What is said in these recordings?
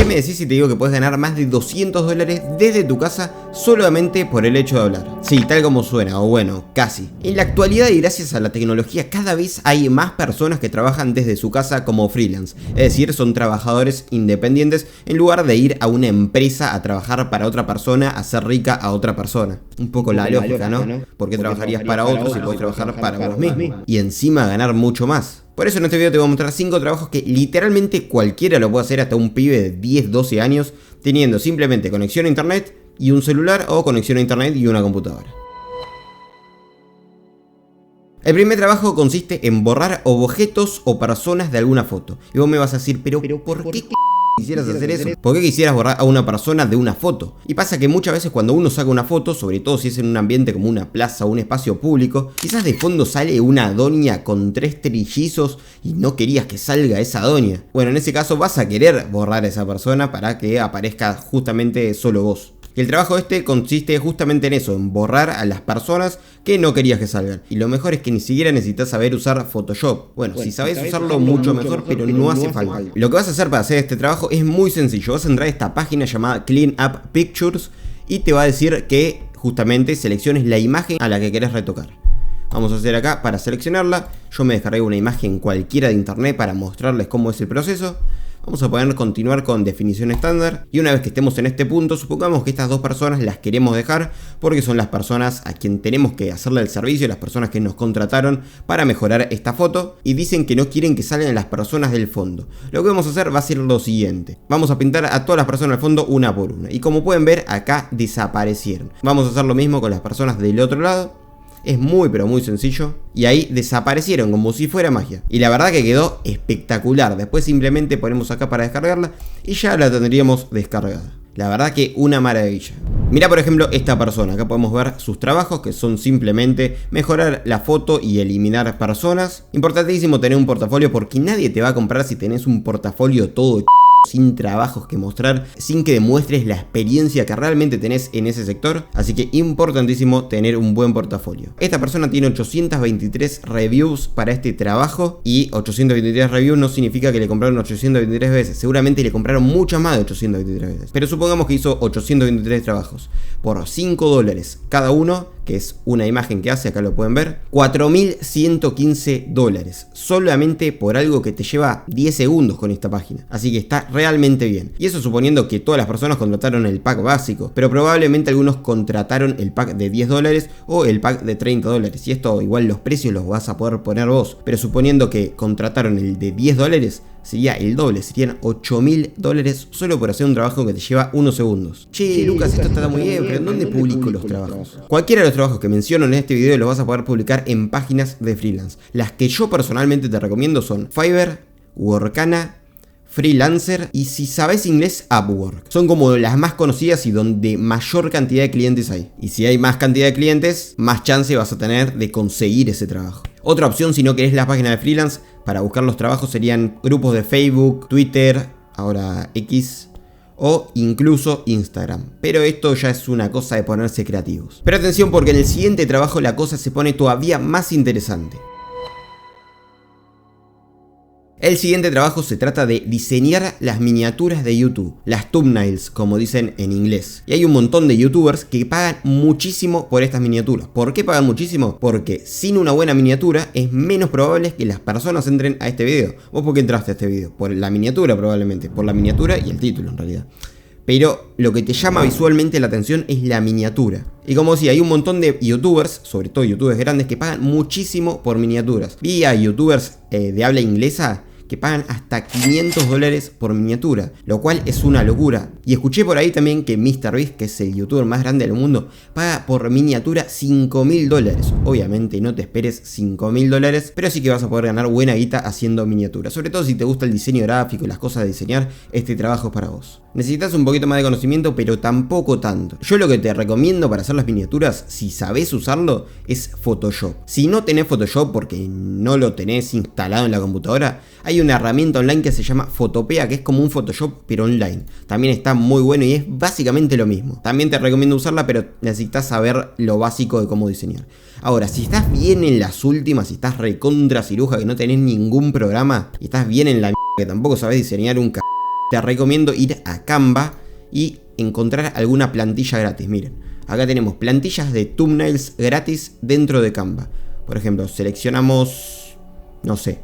¿Qué me decís si te digo que puedes ganar más de $200 desde tu casa solamente por el hecho de hablar? Sí, tal como suena, o bueno, casi. En la actualidad y gracias a la tecnología cada vez hay más personas que trabajan desde su casa como freelance. Es decir, son trabajadores independientes en lugar de ir a una empresa a trabajar para otra persona, a hacer rica a otra persona. Un poco la lógica, ¿no? ¿Por qué trabajarías para otros si podés trabajar para vos mismo? Y encima ganar mucho más. Por eso en este video te voy a mostrar 5 trabajos que literalmente cualquiera lo puede hacer, hasta un pibe de 10, 12 años, teniendo simplemente conexión a internet y un celular, o conexión a internet y una computadora. El primer trabajo consiste en borrar objetos o personas de alguna foto. Y vos me vas a decir, pero ¿por qué quisieras hacer eso? ¿Por qué quisieras borrar a una persona de una foto? Y pasa que muchas veces cuando uno saca una foto, sobre todo si es en un ambiente como una plaza o un espacio público, quizás de fondo sale una doña con 3 trillizos y no querías que salga esa doña. Bueno, en ese caso vas a querer borrar a esa persona para que aparezca justamente solo vos. Y el trabajo este consiste justamente en eso, en borrar a las personas que no querías que salgan. Y lo mejor es que ni siquiera necesitas saber usar Photoshop. Bueno, si sabes usarlo mucho mejor, pero no hace falta. Lo que vas a hacer para hacer este trabajo es muy sencillo. Vas a entrar a esta página llamada Clean Up Pictures y te va a decir que justamente selecciones la imagen a la que querés retocar. Vamos a hacer acá para seleccionarla. Yo me descargué una imagen cualquiera de internet para mostrarles cómo es el proceso. Vamos a poder continuar con definición estándar. Y una vez que estemos en este punto, supongamos que estas dos personas las queremos dejar porque son las personas a quien tenemos que hacerle el servicio, las personas que nos contrataron para mejorar esta foto. Y dicen que no quieren que salgan las personas del fondo. Lo que vamos a hacer va a ser lo siguiente. Vamos a pintar a todas las personas del fondo una por una. Y como pueden ver, acá desaparecieron. Vamos a hacer lo mismo con las personas del otro lado. Es muy pero muy sencillo. Y ahí desaparecieron como si fuera magia. Y la verdad que quedó espectacular. Después simplemente ponemos acá para descargarla y ya la tendríamos descargada. La verdad que una maravilla. Mira por ejemplo esta persona. Acá podemos ver sus trabajos, que son simplemente mejorar la foto y eliminar personas. Importantísimo tener un portafolio, porque nadie te va a comprar si tenés un portafolio todo sin trabajos que mostrar, sin que demuestres la experiencia que realmente tenés en ese sector. Así que importantísimo tener un buen portafolio. Esta persona tiene 823 reviews para este trabajo. Y 823 reviews no significa que le compraron 823 veces. Seguramente le compraron muchas más de 823 veces. Pero supongamos que hizo 823 trabajos por $5 cada uno, que es una imagen que hace, acá lo pueden ver. $4.115 solamente por algo que te lleva 10 segundos con esta página. Así que está realmente bien. Y eso suponiendo que todas las personas contrataron el pack básico, pero probablemente algunos contrataron el pack de $10 o el pack de $30. Y esto igual los precios los vas a poder poner vos. Pero suponiendo que contrataron el de $10, sería el doble, serían $8.000 solo por hacer un trabajo que te lleva unos segundos. Che, Lucas, esto está muy bien, pero ¿en dónde publico los trabajos? Cualquiera de los trabajos que menciono en este video los vas a poder publicar en páginas de freelance. Las que yo personalmente te recomiendo son Fiverr, Workana, Freelancer y, si sabes inglés, Upwork. Son como las más conocidas y donde mayor cantidad de clientes hay. Y si hay más cantidad de clientes, más chance vas a tener de conseguir ese trabajo. Otra opción, si no querés la página de freelance, para buscar los trabajos serían grupos de Facebook, Twitter, ahora X, o incluso Instagram. Pero esto ya es una cosa de ponerse creativos. Pero atención, porque en el siguiente trabajo la cosa se pone todavía más interesante. El siguiente trabajo se trata de diseñar las miniaturas de YouTube, las thumbnails como dicen en inglés. Y hay un montón de youtubers que pagan muchísimo por estas miniaturas. ¿Por qué pagan muchísimo? Porque sin una buena miniatura es menos probable que las personas entren a este video. ¿Vos por qué entraste a este video? Por la miniatura probablemente, por la miniatura y el título en realidad. Pero lo que te llama visualmente la atención es la miniatura. Y como decía, hay un montón de youtubers, sobre todo youtubers grandes, que pagan muchísimo por miniaturas. Vi a youtubers de habla inglesa que pagan hasta $500 por miniatura, lo cual es una locura. Y escuché por ahí también que MrBeast, que es el youtuber más grande del mundo, paga por miniatura $5.000. Obviamente no te esperes $5.000, pero sí que vas a poder ganar buena guita haciendo miniaturas. Sobre todo si te gusta el diseño gráfico y las cosas de diseñar, este trabajo es para vos. Necesitas un poquito más de conocimiento, pero tampoco tanto. Yo lo que te recomiendo para hacer las miniaturas, si sabés usarlo, es Photoshop. Si no tenés Photoshop porque no lo tenés instalado en la computadora, hay una herramienta online que se llama Photopea, que es como un Photoshop pero online. También está muy bueno y es básicamente lo mismo. También te recomiendo usarla, pero necesitas saber lo básico de cómo diseñar. Ahora, si estás bien en las últimas, si estás recontra ciruja, que no tenés ningún programa, y estás bien en la que tampoco sabés diseñar un te recomiendo ir a Canva y encontrar alguna plantilla gratis. Miren, acá tenemos plantillas de thumbnails gratis dentro de Canva. Por ejemplo, seleccionamos, no sé,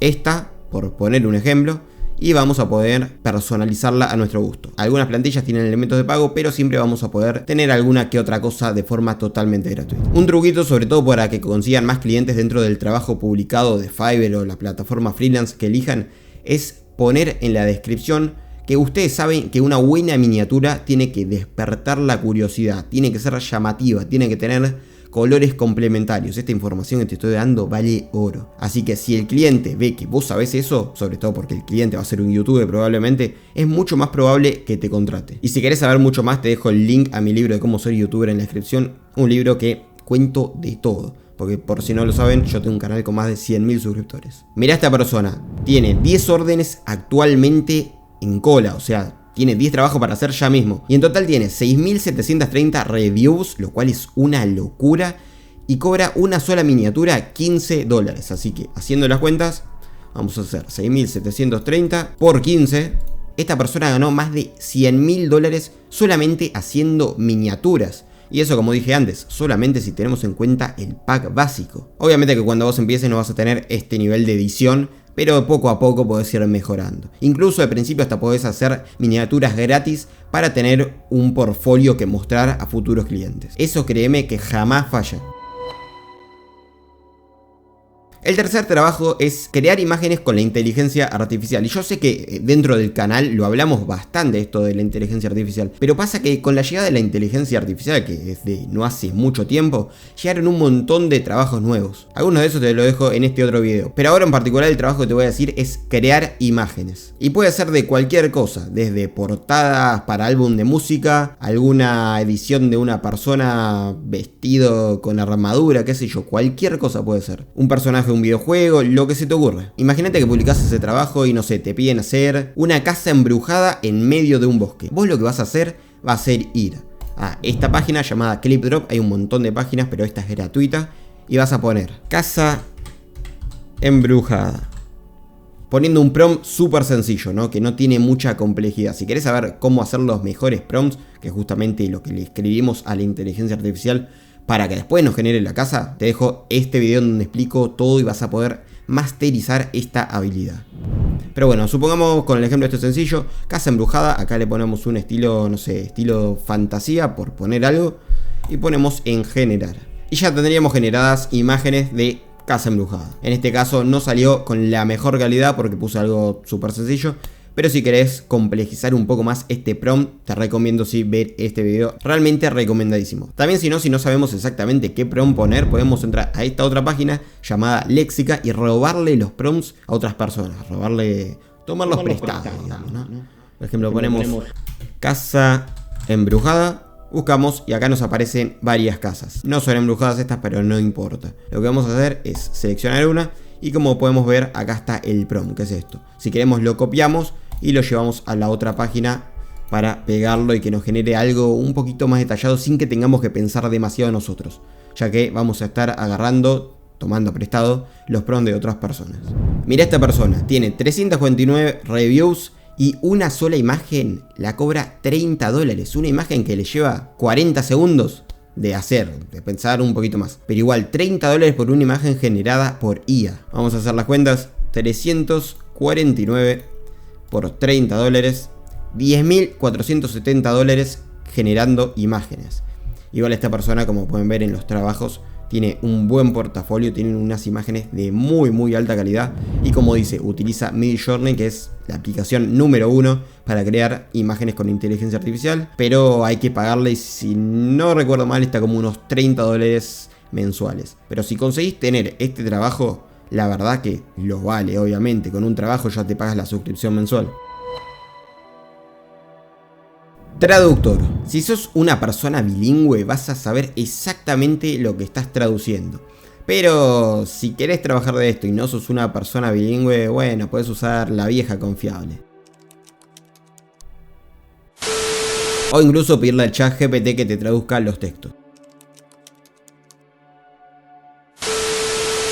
esta, por poner un ejemplo, y vamos a poder personalizarla a nuestro gusto. Algunas plantillas tienen elementos de pago, pero siempre vamos a poder tener alguna que otra cosa de forma totalmente gratuita. Un truquito, sobre todo para que consigan más clientes dentro del trabajo publicado de Fiverr o la plataforma freelance que elijan, es poner en la descripción que ustedes saben que una buena miniatura tiene que despertar la curiosidad, tiene que ser llamativa, tiene que tener colores complementarios. Esta información que te estoy dando vale oro. Así que si el cliente ve que vos sabés eso, sobre todo porque el cliente va a ser un youtuber probablemente, es mucho más probable que te contrate. Y si querés saber mucho más, te dejo el link a mi libro de cómo ser youtuber en la descripción. Un libro que cuento de todo. Porque por si no lo saben, yo tengo un canal con más de 100.000 suscriptores. Mirá, esta persona tiene 10 órdenes actualmente en cola, o sea, tiene 10 trabajos para hacer ya mismo. Y en total tiene 6.730 reviews, lo cual es una locura. Y cobra una sola miniatura $15. Así que haciendo las cuentas, vamos a hacer 6.730 por 15. Esta persona ganó más de $100.000 solamente haciendo miniaturas. Y eso, como dije antes, solamente si tenemos en cuenta el pack básico. Obviamente que cuando vos empieces no vas a tener este nivel de edición, pero poco a poco podés ir mejorando. Incluso al principio hasta podés hacer miniaturas gratis para tener un portfolio que mostrar a futuros clientes. Eso créeme que jamás falla. El tercer trabajo es crear imágenes con la inteligencia artificial. Y yo sé que dentro del canal lo hablamos bastante esto de la inteligencia artificial. Pero pasa que con la llegada de la inteligencia artificial, que desde no hace mucho tiempo, llegaron un montón de trabajos nuevos. Algunos de esos te lo dejo en este otro video. Pero ahora en particular el trabajo que te voy a decir es crear imágenes. Y puede ser de cualquier cosa. Desde portadas para álbum de música, alguna edición de una persona vestido con armadura, qué sé yo. Cualquier cosa puede ser. Un personaje, un videojuego, lo que se te ocurra. Imagínate que publicás ese trabajo y no sé, te piden hacer una casa embrujada en medio de un bosque. Vos lo que vas a hacer va a ser ir a esta página llamada ClipDrop. Hay un montón de páginas, pero esta es gratuita. Y vas a poner casa embrujada, poniendo un prompt súper sencillo, ¿no? Que no tiene mucha complejidad. Si querés saber cómo hacer los mejores prompts, que es justamente lo que le escribimos a la inteligencia artificial para que después nos genere la casa, te dejo este video donde explico todo y vas a poder masterizar esta habilidad. Pero bueno, supongamos con el ejemplo este sencillo, casa embrujada, acá le ponemos un estilo, no sé, estilo fantasía, por poner algo, y ponemos en generar. Y ya tendríamos generadas imágenes de casa embrujada. En este caso no salió con la mejor calidad porque puse algo súper sencillo. Pero si querés complejizar un poco más este prompt, te recomiendo sí ver este video. Realmente recomendadísimo. También si no sabemos exactamente qué prompt poner, podemos entrar a esta otra página llamada Lexica y robarle los prompts a otras personas. Tomarlos prestados, digamos, ¿no? Por ejemplo, ponemos casa embrujada, buscamos y acá nos aparecen varias casas. No son embrujadas estas, pero no importa. Lo que vamos a hacer es seleccionar una y como podemos ver acá está el prompt, que es esto. Si queremos lo copiamos y lo llevamos a la otra página para pegarlo y que nos genere algo un poquito más detallado sin que tengamos que pensar demasiado nosotros, ya que vamos a estar agarrando, tomando prestado los prompts de otras personas. Mira, esta persona tiene 349 reviews y una sola imagen la cobra $30. Una imagen que le lleva 40 segundos de hacer, de pensar un poquito más. Pero igual, $30 por una imagen generada por IA. Vamos a hacer las cuentas. 349 por $30, $10.470 generando imágenes. Igual esta persona, como pueden ver en los trabajos, tiene un buen portafolio, tiene unas imágenes de muy alta calidad. Y como dice, utiliza Midjourney, que es la aplicación número 1 para crear imágenes con inteligencia artificial. Pero hay que pagarle, y si no recuerdo mal, está como unos $30 mensuales. Pero si conseguís tener este trabajo, la verdad que lo vale, obviamente. Con un trabajo ya te pagas la suscripción mensual. Traductor. Si sos una persona bilingüe vas a saber exactamente lo que estás traduciendo. Pero si querés trabajar de esto y no sos una persona bilingüe, bueno, puedes usar la vieja confiable. O incluso pedirle al chat GPT que te traduzca los textos.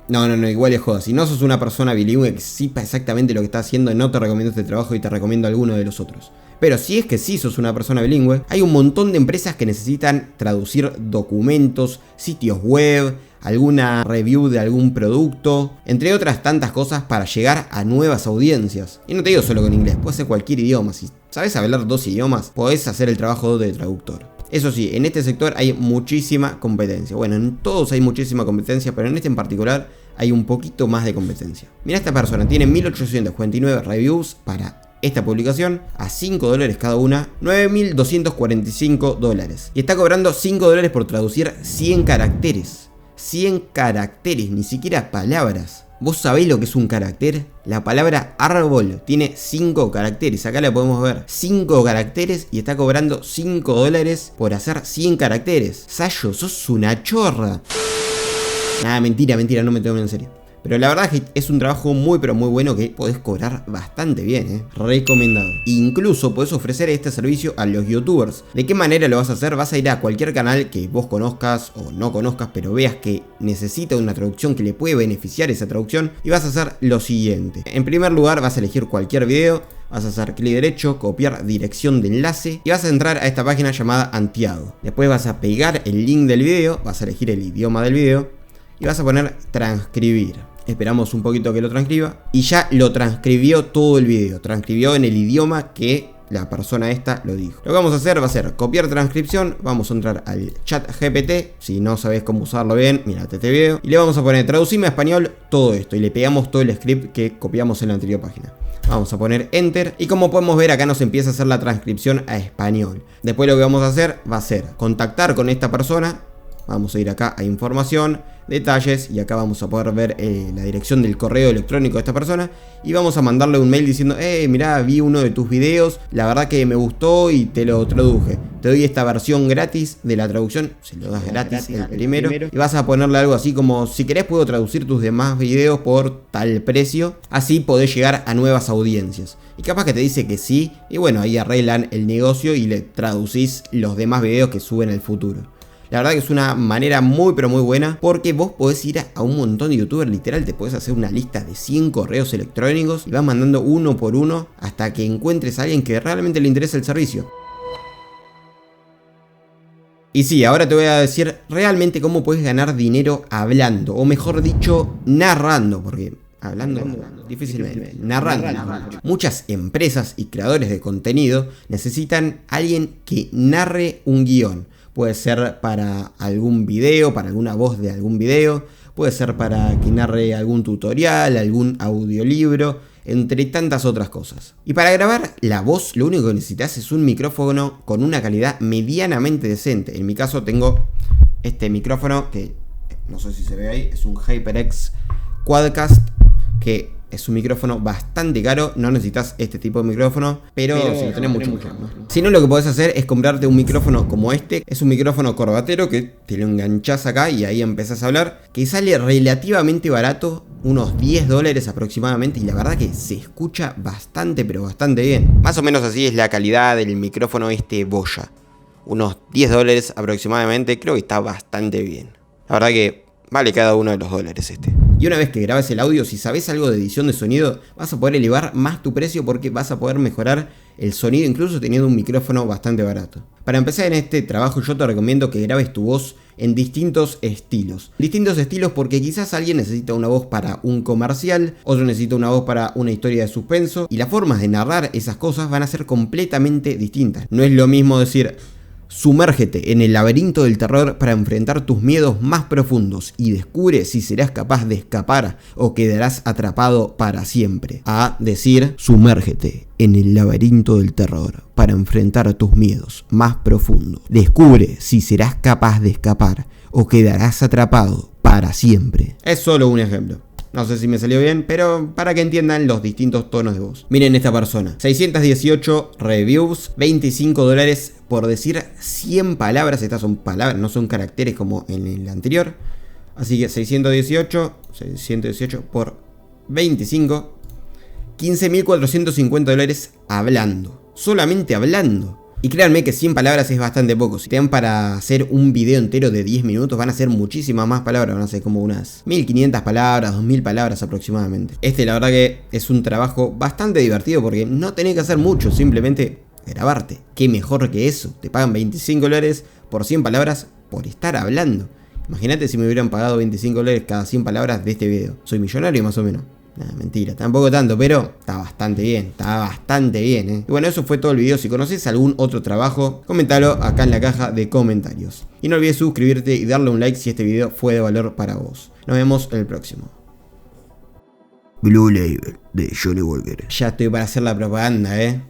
No, igual es joda. Si no sos una persona bilingüe que sepa exactamente lo que está haciendo, no te recomiendo este trabajo y te recomiendo alguno de los otros. Pero si es que sí sos una persona bilingüe, hay un montón de empresas que necesitan traducir documentos, sitios web, alguna review de algún producto, entre otras tantas cosas para llegar a nuevas audiencias. Y no te digo solo con inglés, puede ser cualquier idioma. Si sabes hablar 2 idiomas, podés hacer el trabajo de traductor. Eso sí, en este sector hay muchísima competencia. Bueno, en todos hay muchísima competencia, pero en este en particular hay un poquito más de competencia. Mira, esta persona tiene 1849 reviews para esta publicación a $5 cada una, $9.245. Y está cobrando $5 por traducir 100 caracteres. 100 caracteres, ni siquiera palabras. ¿Vos sabéis lo que es un carácter? La palabra árbol tiene 5 caracteres. Acá la podemos ver. 5 caracteres y está cobrando $5 por hacer 100 caracteres. Sayo, sos una chorra. Ah, mentira, no me tomen en serio. Pero la verdad es que es un trabajo muy pero muy bueno que podés cobrar bastante bien, recomendado. Incluso podés ofrecer este servicio a los youtubers. ¿De qué manera lo vas a hacer? Vas a ir a cualquier canal que vos conozcas o no conozcas, pero veas que necesita una traducción, que le puede beneficiar esa traducción, y vas a hacer lo siguiente. En primer lugar vas a elegir cualquier video, vas a hacer clic derecho, copiar dirección de enlace y vas a entrar a esta página llamada Antiado. Después vas a pegar el link del video, vas a elegir el idioma del video y vas a poner transcribir. Esperamos un poquito que lo transcriba y ya lo transcribió todo el video, transcribió en el idioma que la persona esta lo dijo. Lo que vamos a hacer va a ser copiar transcripción, vamos a entrar al chat GPT, si no sabés cómo usarlo bien, mirate este video, y le vamos a poner traducime a español todo esto y le pegamos todo el script que copiamos en la anterior página. Vamos a poner enter y como podemos ver acá nos empieza a hacer la transcripción a español. Después lo que vamos a hacer va a ser contactar con esta persona. Vamos a ir acá a información, detalles y acá vamos a poder ver la dirección del correo electrónico de esta persona y vamos a mandarle un mail diciendo mirá, vi uno de tus videos, la verdad que me gustó y te lo traduje, te doy esta versión gratis de la traducción, si lo das gratis el primero, y vas a ponerle algo así como si querés puedo traducir tus demás videos por tal precio, así podés llegar a nuevas audiencias. Y capaz que te dice que sí y bueno, ahí arreglan el negocio y le traducís los demás videos que suben en el futuro. La verdad que es una manera muy pero muy buena porque vos podés ir a un montón de youtubers, literal te podés hacer una lista de 100 correos electrónicos y vas mandando uno por uno hasta que encuentres a alguien que realmente le interese el servicio. Y sí, ahora te voy a decir realmente cómo puedes ganar dinero hablando, o mejor dicho, narrando, porque hablando difícilmente, narrando. Muchas empresas y creadores de contenido necesitan a alguien que narre un guión. Puede ser para algún video, para alguna voz de algún video, puede ser para que narre algún tutorial, algún audiolibro, entre tantas otras cosas. Y para grabar la voz lo único que necesitas es un micrófono con una calidad medianamente decente. En mi caso tengo este micrófono que no sé si se ve ahí, es un HyperX Quadcast, que es un micrófono bastante caro, no necesitas este tipo de micrófono, pero si lo tenés mucho mejor. Si no, lo que podés hacer es comprarte un micrófono como este, es un micrófono corbatero que te lo enganchás acá y ahí empezás a hablar, que sale relativamente barato, unos $10 aproximadamente, y la verdad que se escucha bastante, pero bastante bien. Más o menos así es la calidad del micrófono este Boya, unos $10 aproximadamente, creo que está bastante bien. La verdad que vale cada uno de los dólares este. Y una vez que grabes el audio, si sabes algo de edición de sonido, vas a poder elevar más tu precio porque vas a poder mejorar el sonido incluso teniendo un micrófono bastante barato. Para empezar en este trabajo yo te recomiendo que grabes tu voz en distintos estilos. Distintos estilos porque quizás alguien necesita una voz para un comercial, otro necesita una voz para una historia de suspenso, y las formas de narrar esas cosas van a ser completamente distintas. No es lo mismo decir: sumérgete en el laberinto del terror para enfrentar tus miedos más profundos y descubre si serás capaz de escapar o quedarás atrapado para siempre, a decir: sumérgete en el laberinto del terror para enfrentar tus miedos más profundos. Descubre si serás capaz de escapar o quedarás atrapado para siempre. Es solo un ejemplo. No sé si me salió bien, pero para que entiendan los distintos tonos de voz. Miren esta persona, 618 reviews, $25 por decir 100 palabras. Estas son palabras, no son caracteres como en el anterior. Así que 618 por 25, $15.450 hablando. Solamente hablando. Y créanme que 100 palabras es bastante poco. Si te dan para hacer un video entero de 10 minutos, van a ser muchísimas más palabras. Van a ser como unas 1500 palabras, 2000 palabras aproximadamente. La verdad que es un trabajo bastante divertido porque no tenés que hacer mucho, simplemente grabarte. Qué mejor que eso. Te pagan $25 por 100 palabras por estar hablando. Imagínate si me hubieran pagado $25 cada 100 palabras de este video. Soy millonario más o menos. Nada, mentira, tampoco tanto, pero está bastante bien, Y bueno, eso fue todo el video. Si conoces algún otro trabajo, comentalo acá en la caja de comentarios. Y no olvides suscribirte y darle un like si este video fue de valor para vos. Nos vemos en el próximo. Blue Label de Johnny Walker. Ya estoy para hacer la propaganda,